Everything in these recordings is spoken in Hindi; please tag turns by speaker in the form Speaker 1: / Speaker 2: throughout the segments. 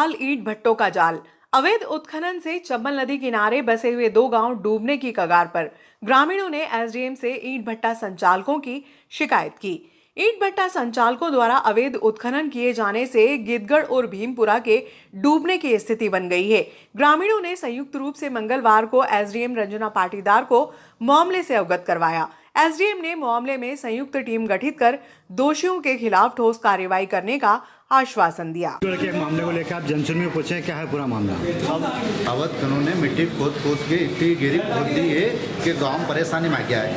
Speaker 1: जाल ईंट भट्टों का जाल। अवैध उत्खनन से चंबल नदी किनारे बसे हुए 2 गांव डूबने की कगार पर। ग्रामीणों ने एसडीएम से ईंट भट्टा संचालकों की शिकायत की। ईंट भट्टा संचालकों द्वारा अवैध उत्खनन किए जाने से गिद्धगढ़ और भीमपुरा के डूबने की स्थिति बन गई है। ग्रामीणों ने संयुक्त रूप से मंगलवार को एसडीएम रंजना पाटीदार को मामले से अवगत करवाया। एसडीएम ने मामले में संयुक्त टीम गठित कर दोषियों के खिलाफ ठोस कार्रवाई करने का आश्वासन दिया।
Speaker 2: एक मामले को लेकर आप जनसुनवाई में पूछे, क्या है पूरा मामला?
Speaker 3: अब अवैध कानून ने मिट्टी खोद के इतनी गिरी खोद दी है कि गांव परेशानी में गया है।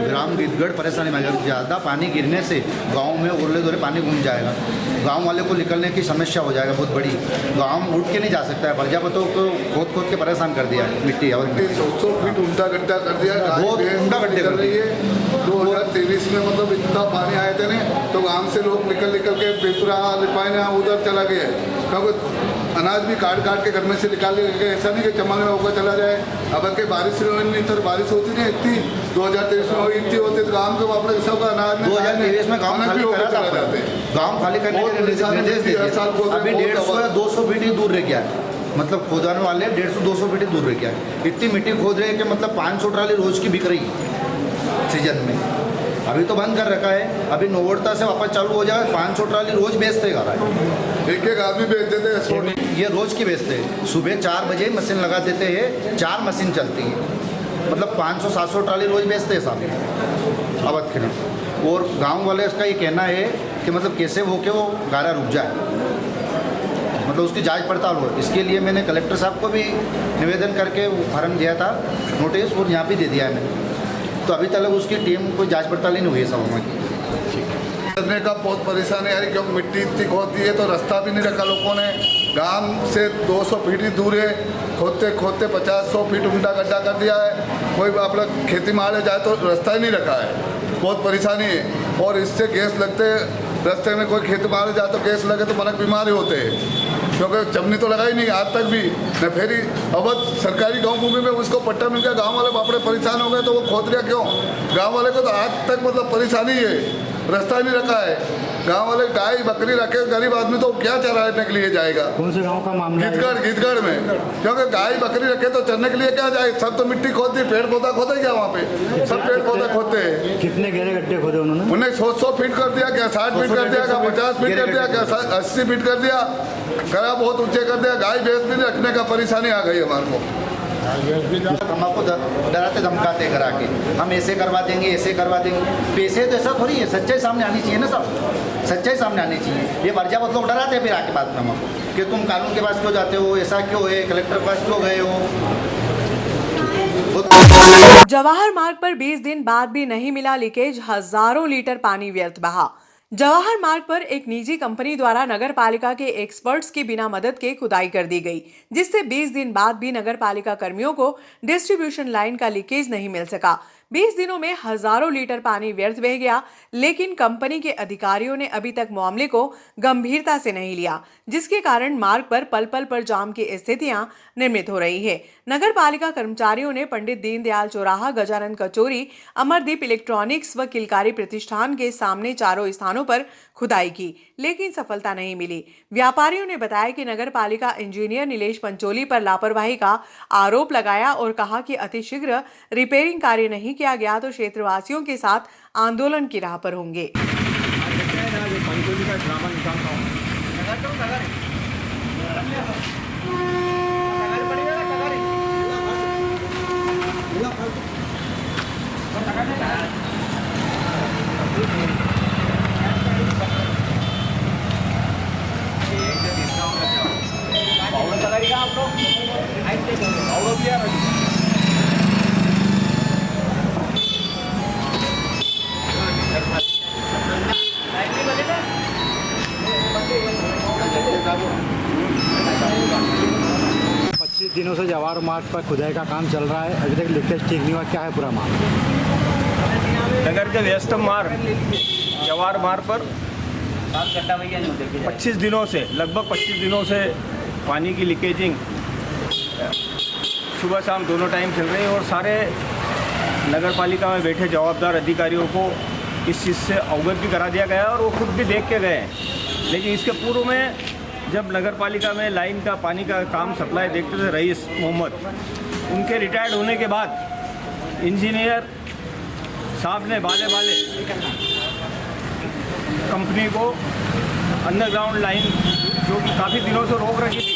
Speaker 3: ग्राम गिद्धगढ़ परेशानी में गया। ज़्यादा पानी गिरने से गांव में उरले दुरे पानी घूम जाएगा। गांव वाले को निकलने की समस्या हो जाएगा बहुत बड़ी। गांव उठ के नहीं जा सकता है। प्रजापतों को खोद के परेशान कर दिया है मिट्टी। और
Speaker 4: 100 फीट उल्टा गड्ढा कर दिया।
Speaker 3: बहुत उल्टा गड्ढे कर रही है।
Speaker 4: 2023 में मतलब इतना पानी आए थे नहीं तो गांव से लोग निकल के बेपुरा लिपायना उधर चला गया, क्योंकि अनाज भी काट के घर में से निकाल के, ऐसा नहीं कि चमन में होकर चला जाए। अब के बारिश नहीं तो बारिश होती नहीं इतनी 2023 में इतनी होती तो गाँव के वापस सबका अनाज
Speaker 3: 2023 में गाँव खाली करा चला जाते। गाँव खाली करने के निर्देश दिए। अभी 150 या 200 फीट ही दूर रह गया है। मतलब खोदाने वाले 150-200 फीट ही दूर रह गया है। इतनी मिट्टी खोद रहे हैं कि मतलब 500 ट्राली रोज की बिक रही है सीजन में। अभी तो बंद कर रखा है। अभी नोवड़ता से वापस चालू हो जाए। 500 ट्राली रोज बेचते जा रहा है।
Speaker 4: एक आदमी बेच देते हैं।
Speaker 3: ये रोज की बेचते हैं। सुबह 4 बजे मशीन लगा देते हैं। 4 मशीन चलती है। मतलब 500-700 ट्राली रोज बेचते हैं साहब अवैध खनन। और गाँव वाले इसका ये कहना है कि मतलब कैसे हो के वो गारा रुक जाए, मतलब उसकी जांच पड़ताल हो। इसके लिए मैंने कलेक्टर साहब को भी निवेदन करके वो फार्म दिया था, नोटिस, और यहाँ भी दे दिया है मैंने। तो अभी तक उसकी टीम कोई जांच पड़ताल ही नहीं हुई है सब की।
Speaker 4: करने का बहुत परेशानी आ रही, क्योंकि मिट्टी इतनी खोदती है तो रास्ता भी नहीं रखा लोगों ने। गांव से 200 फीट ही दूर है। खोदते 50-100 फीट उल्टा गड्ढा कर दिया है। कोई अपना खेती मारे जाए तो रास्ता ही नहीं रखा है। बहुत परेशानी है। और इससे गैस लगते, रास्ते में कोई खेती मारे जाए तो गैस लगे तो मनक बीमारी होते हैं, क्योंकि चमनी तो लगाई नहीं आज तक भी न। फिर अवैध सरकारी गांव भूमि में उसको पट्टा मिल गया। गांव वाले बापड़े परेशान हो गए तो वो खोद लिया क्यों? गांव वाले को तो आज तक मतलब परेशानी है, रास्ता नहीं रखा है। गांव वाले गाय बकरी रखे, गरीब आदमी तो क्या चराने के लिए जाएगा?
Speaker 2: कौन से गांव का मामला है?
Speaker 4: गिद्धगढ़ में, क्योंकि गाय बकरी रखे तो चरने के लिए क्या जाए? सब तो मिट्टी खोदती, पेड़ पौधा खोदे क्या वहाँ पे? सब पेड़ पौधा खोदते हैं।
Speaker 2: कितने गहरे गड्ढे खोदे उन्होंने?
Speaker 4: उन्हें 100 फीट कर दिया क्या? 60 फीट कर दिया क्या? 50 फीट कर दिया क्या? 80 फीट कर दिया। करा बहुत ऊंचे कर दिया। गाय भैंस भी रखने का परेशानी आ गई हमारे को।
Speaker 3: हमको डराते धमकाते करा के हम ऐसे करवा देंगे, ऐसे करवा देंगे। पैसे तो ऐसा थोड़ी है। सच्चाई सामने आनी चाहिए ना सब। सच्चाई सामने आनी चाहिए। ये प्रजापत लोग डराते हैं फिर आके बात में हमको कि तुम कानून के पास क्यों जाते हो, ऐसा क्यों है, कलेक्टर के पास क्यों गए हो।
Speaker 1: जवाहर मार्ग पर 20 दिन बाद भी नहीं मिला लीकेज। हजारों लीटर पानी व्यर्थ बहा। जवाहर मार्ग पर एक निजी कंपनी द्वारा नगर पालिका के एक्सपर्ट्स की बिना मदद के खुदाई कर दी गई, जिससे 20 दिन बाद भी नगर पालिका कर्मियों को डिस्ट्रीब्यूशन लाइन का लीकेज नहीं मिल सका। 20 दिनों में हजारों लीटर पानी व्यर्थ बह गया, लेकिन कंपनी के अधिकारियों ने अभी तक मामले को गंभीरता से नहीं लिया, जिसके कारण मार्ग पर पल पल पर जाम की स्थितियां निर्मित हो रही है। नगर पालिका कर्मचारियों ने पंडित दीनदयाल चौराहा, गजानन कचोरी, अमरदीप इलेक्ट्रॉनिक्स व किलकारी प्रतिष्ठान के सामने चारों स्थानों पर खुदाई की, लेकिन सफलता नहीं मिली। व्यापारियों ने बताया कि नगर पालिका इंजीनियर नीलेश पंचोली पर लापरवाही का आरोप लगाया और कहा कि अतिशीघ्र रिपेयरिंग कार्य नहीं किया गया तो क्षेत्रवासियों के साथ आंदोलन की राह पर होंगे।
Speaker 2: दिनों से जवाहर मार्ग पर खुदाई का काम चल रहा है, अभी तक लीकेज ठीक नहीं हुआ। क्या है पूरा मामला?
Speaker 5: नगर के व्यस्त मार्ग जवाहर मार्ग पर 25 दिनों से, लगभग 25 दिनों से पानी की लीकेजिंग सुबह शाम दोनों टाइम चल रही है। और सारे नगर पालिका में बैठे जवाबदार अधिकारियों को इस चीज़ से अवगत भी करा दिया गया और वो खुद भी देख के गए हैं। लेकिन इसके पूर्व में जब नगर पालिका में लाइन का पानी का काम सप्लाई देखते थे रईस मोहम्मद, उनके रिटायर्ड होने के बाद इंजीनियर साहब ने बाले कंपनी को अंडरग्राउंड लाइन जो कि काफ़ी दिनों से रोक रखी थी,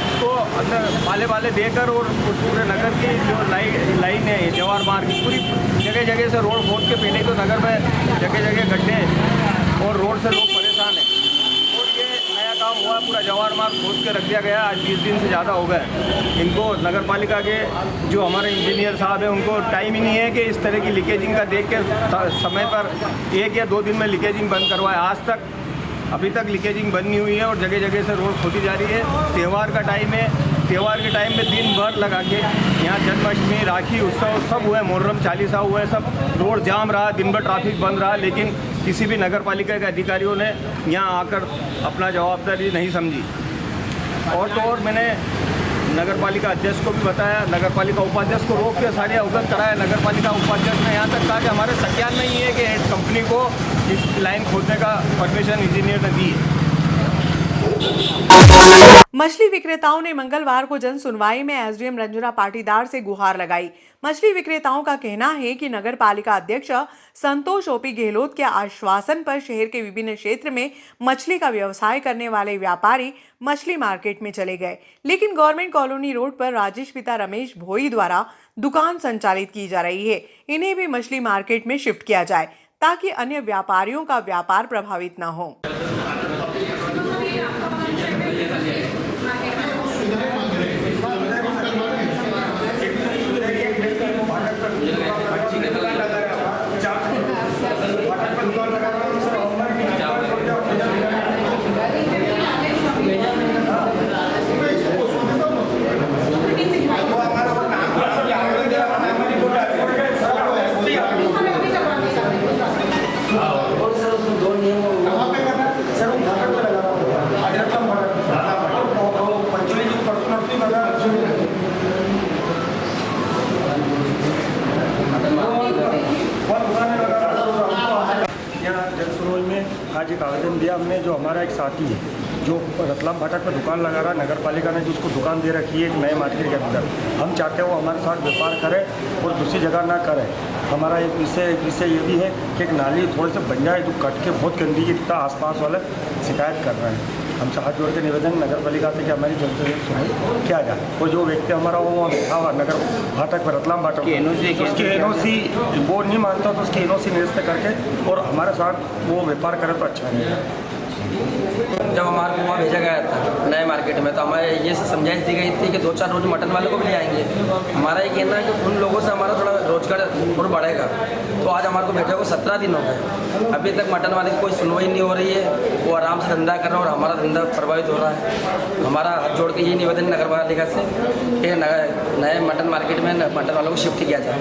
Speaker 5: उसको अंदर बाले देकर और उस पूरे नगर की जो लाइन है जवाहर मार्ग की पूरी जगह जगह से रोड खोद के, पहले तो नगर में जगह जगह गड्ढे और रोड से लोग परेशान हैं। और ये नया काम हुआ, पूरा जवाहर मार्ग खोद के रख दिया गया। आज 20 दिन से ज़्यादा हो गए। इनको नगर पालिका के जो हमारे इंजीनियर साहब हैं, उनको टाइम ही नहीं है कि इस तरह की लीकेजिंग का देख के समय पर 1 या 2 दिन में लीकेजिंग बंद करवाए। आज तक अभी तक लीकेजिंग बंद नहीं हुई है और जगह जगह से रोड खोदी जा रही है। त्यौहार का टाइम है, त्यौहार के टाइम में दिन भर लगा के यहाँ जन्माष्टमी, राखी उत्सव सब हुए, मुहर्रम चालीसा हुए, सब रोड जाम रहा, दिन भर ट्रैफिक बंद रहा, लेकिन किसी भी नगर पालिका के अधिकारियों ने यहाँ आकर अपना जवाबदारी नहीं समझी। और तो और मैंने नगर पालिका अध्यक्ष को भी बताया, नगर पालिका उपाध्यक्ष को रोक के सारे अवगत कराया। नगर पालिका उपाध्यक्ष ने यहाँ तक कहा कि हमारे संज्ञान नहीं है कि कंपनी को इस लाइन खोदने का परमिशन इंजीनियर ने दी है।
Speaker 1: मछली विक्रेताओं ने मंगलवार को जन सुनवाई में एसडीएम रंजना पाटीदार से गुहार लगाई। मछली विक्रेताओं का कहना है कि नगर पालिका अध्यक्ष संतोष ओपी गहलोत के आश्वासन पर शहर के विभिन्न क्षेत्र में मछली का व्यवसाय करने वाले व्यापारी मछली मार्केट में चले गए, लेकिन गवर्नमेंट कॉलोनी रोड पर राजेश पिता रमेश भोई द्वारा दुकान संचालित की जा रही है। इन्हें भी मछली मार्केट में शिफ्ट किया जाए ताकि अन्य व्यापारियों का व्यापार प्रभावित न हो।
Speaker 6: आज एक आवेदन दिया हमने, जो हमारा एक साथी है जो रतलाम फाटक पर दुकान लगा रहा, नगर पालिका ने जिसको दुकान दे रखी है एक नए मार्केट के अंदर, हम चाहते हैं वो हमारे साथ व्यापार करे और दूसरी जगह ना करे। हमारा एक विषय ये भी है कि एक नाली थोड़े से बन जाए, जो कट के बहुत गंदगी इतना आसपास वाले शिकायत कर रहे हैं। हमसे हाथ जोड़ के निवेदन नगर पालिका से कि हमारी जल्द से जल्द सुनाई किया जाए। और जो व्यक्ति हमारा वो लिखा हुआ नगर फाटक पर रतलाम फाटक उसकी एनओसी वो नहीं मानता तो उसकी एनओसी निरस्त करके और हमारे साथ वो व्यापार करे तो अच्छा नहीं है।
Speaker 7: जब हमारे को वहाँ भेजा गया था नए मार्केट में, तो हमारे ये समझाइश दी गई थी कि 2-4 रोज मटन वालों को भी ले आएंगे। हमारा ये कहना है कि उन लोगों से हमारा थोड़ा रोजगार और बढ़ेगा। तो आज हमारे को बैठे को 17 दिन हो गए, अभी तक मटन वाले की कोई सुनवाई नहीं हो रही है। वो आराम से धंधा कर रहे हैं और हमारा धंधा प्रभावित हो रहा है। हमारा हाथ जोड़ के ये निवेदन नगर पालिका से कि नए मटन मार्केट में मटन वालों को शिफ्ट किया जाए।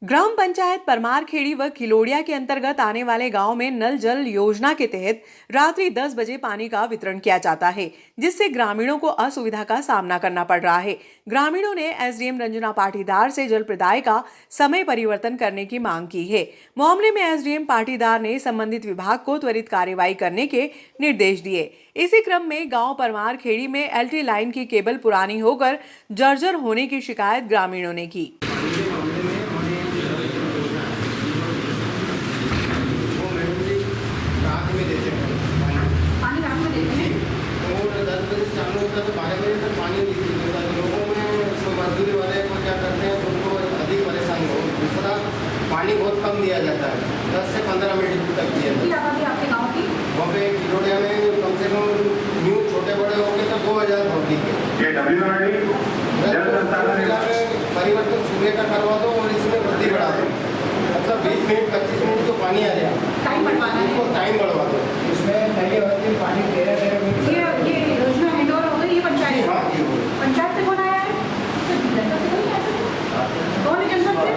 Speaker 1: ग्राम पंचायत परमारखेड़ी व खिलोड़िया के अंतर्गत आने वाले गांव में नल जल योजना के तहत रात्रि 10 बजे पानी का वितरण किया जाता है, जिससे ग्रामीणों को असुविधा का सामना करना पड़ रहा है। ग्रामीणों ने एसडीएम रंजना पाटीदार से जल प्रदाय का समय परिवर्तन करने की मांग की है। मामले में एसडीएम पाटीदार ने संबंधित विभाग को त्वरित कार्रवाई करने के निर्देश दिए। इसी क्रम में गांव परमारखेड़ी में एलटी लाइन की केबल पुरानी होकर जर्जर होने की शिकायत ग्रामीणों ने की।
Speaker 8: पानी बहुत कम दिया जाता है, 10 से 15 मिनट तक दिया जाता है। आपके गाँव की वहाँ पे खिलोड़िया में कम से कम न्यू छोटे बड़े होंगे तो 2000 होती है। परिवर्तन सुबह का करवा दो और इसमें वृद्धि बढ़ा दो, मतलब 20 मिनट 25 मिनट तो पानी आ जाए, टाइम बढ़वाना है, उसको टाइम बढ़वा दो। इसमें नई पानी 13 मिनट ये योजना हैंडओवर हो गई। ये पंचायत पंचायत से कौन आया है? कौन है जनपद से?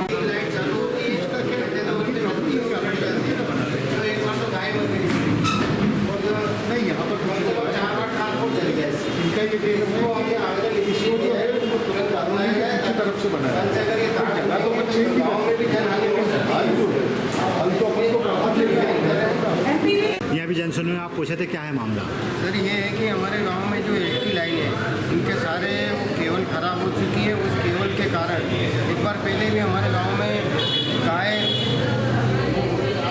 Speaker 2: यहाँ भी जनसुनवाई में आप पूछे थे, क्या है मामला?
Speaker 8: सर ये है कि हमारे गांव में जो एलटी लाइन है उनके सारे वो केबल खराब हो चुकी है। उस केबल के कारण एक बार पहले भी हमारे गांव में गाय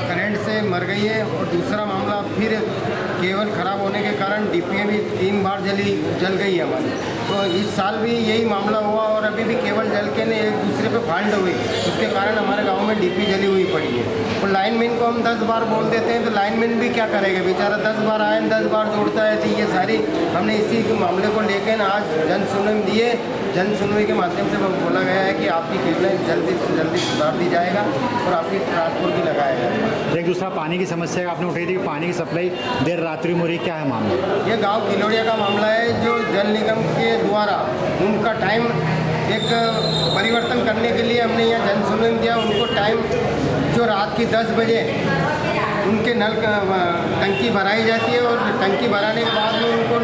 Speaker 8: करंट से मर गई है, और दूसरा मामला फिर केबल खराब होने के कारण डीपीए भी 3 बार जल गई है हमारी। तो इस साल भी यही मामला हुआ, और अभी भी केबल जल के ने एक दूसरे पे फाल्ट हुई, उसके कारण हमारे गांव में डीपी जली हुई पड़ी है। और लाइनमैन को हम 10 बार बोल देते हैं, तो लाइनमैन भी क्या करेगा बेचारा, 10 बार आए 10 बार जोड़ता है। तो ये सारी हमने इसी मामले को लेकर आज जन सुनवाई दिए। जन सुनवाई के माध्यम से बोला गया है कि आपकी केबलें जल्दी से जल्दी सुधार दी जाएगा और आपकी ट्रांसपोर्ट भी लगाया जाएगा।
Speaker 2: एक दूसरा पानी की समस्या आपने उठाई थी, पानी की सप्लाई देर रात्रि में हो रही, क्या है मामला?
Speaker 8: ये गांव किलोड़िया का मामला है, जो जल निगम के द्वारा उनका टाइम एक परिवर्तन करने के लिए हमने यहाँ जन सुनवाई दिया। उनको टाइम जो रात की 10 बजे उनके नल टंकी भराई जाती है, और टंकी भराने के बाद में उनको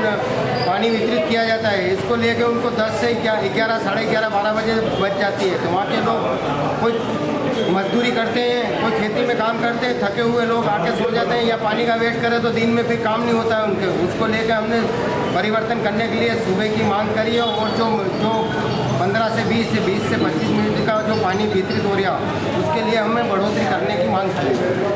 Speaker 8: पानी वितरित किया जाता है। इसको लेके उनको 10 से 11, साढ़े 11, 12 बजे बच जाती है। तो वहाँ के लोग कोई मजदूरी करते हैं, कोई खेती में काम करते हैं, थके हुए लोग आके सो जाते हैं, या पानी का वेट करें तो दिन में फिर काम नहीं होता है उनके। उसको लेकर हमने परिवर्तन करने के लिए सुबह की मांग करी है, और जो 15 से 20 से 25 मिनट का जो पानी वितरित हो रहा है उसके लिए हमें बढ़ोतरी करने की मांग की है।